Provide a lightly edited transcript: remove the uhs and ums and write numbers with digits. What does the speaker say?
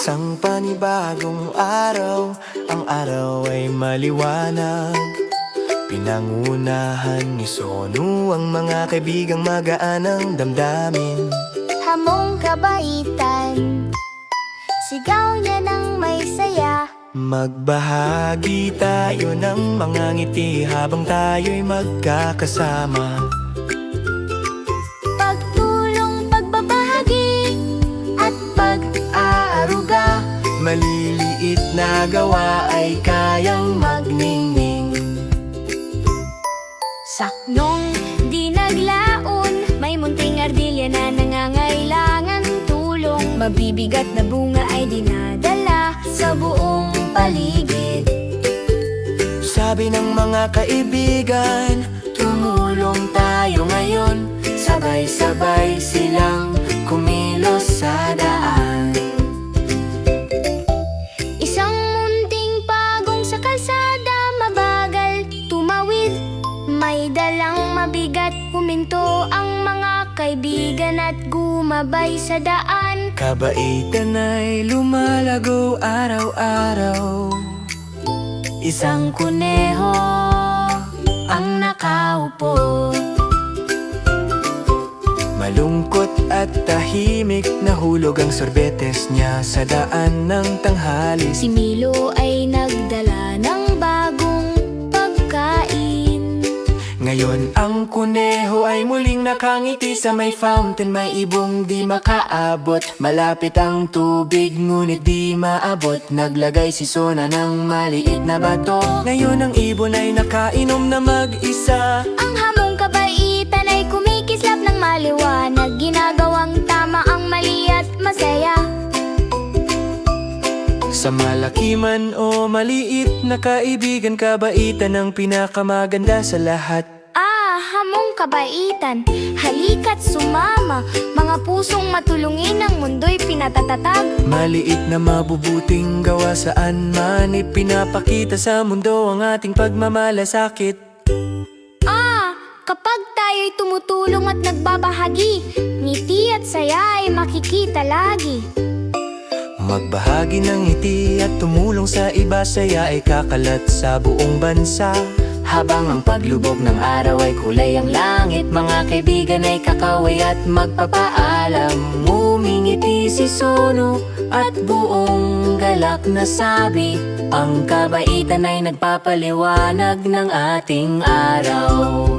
Isang panibagong araw, ang araw ay maliwanag. Pinangunahan ni Sonu ang mga kaibigang magaan ang damdamin. Hamong kabaitan, sigaw niya ng may saya. Magbahagi tayo ng mga ngiti habang tayo'y magkakasama. Pagtulong, pagbabahagi, at pag-aaruga. Maliliit na gawa ay kayang magningning. Saknong di naglaon, may munting ardilya na nangangailangan tulong. Mabibigat na bunga ay dinadala sa buong paligid. Sabi ng mga kaibigan, tumulong tayo ngayon. Sabay-sabay silang kumilos sa daan. Isang munting pagong sa kalsada, mabagal tumawid. May dalang mabigat, huminto ang mga kaibigan at gumabay sa daan. Kabaitan ay lumalago araw-araw. Isang kuneho ang nakaupo. Malungkot at tahimik, nahulog ang sorbetes niya sa daan ng tanghali. Si Milo ay nagdala ng bagong pagkain. Ngayon ang kuneho ay muling nakangiti sa may fountain. May ibong di makaabot, malapit ang tubig ngunit di maabot. Naglagay si Sona ng maliit na bato. Ngayon ang ibon ay nakainom na mag-isa. Ang hamong kabaitan ay kumikislap ng maliwanag. Ginagawang tama ang mali at masaya. Sa malaki man o maliit na kaibigan, kabaitan ang pinakamaganda sa lahat. Hamong kabaitan, halika't sumama. Mga pusong matulungin ang mundo'y pinatatatag. Maliit na mabubuting gawa saan man, ipinapakita sa mundo ang ating pagmamalasakit. Kapag tayo'y tumutulong at nagbabahagi, ngiti at saya ay makikita lagi. Magbahagi ng ngiti at tumulong sa iba, saya ay kakalat sa buong bansa. Habang ang paglubog ng araw ay kulay ang langit, mga kaibigan ay kakaway at magpapaalam. Ngumingiti si Sonu at buong galak na sabi, ang kabaitan ay nagpapaliwanag ng ating araw.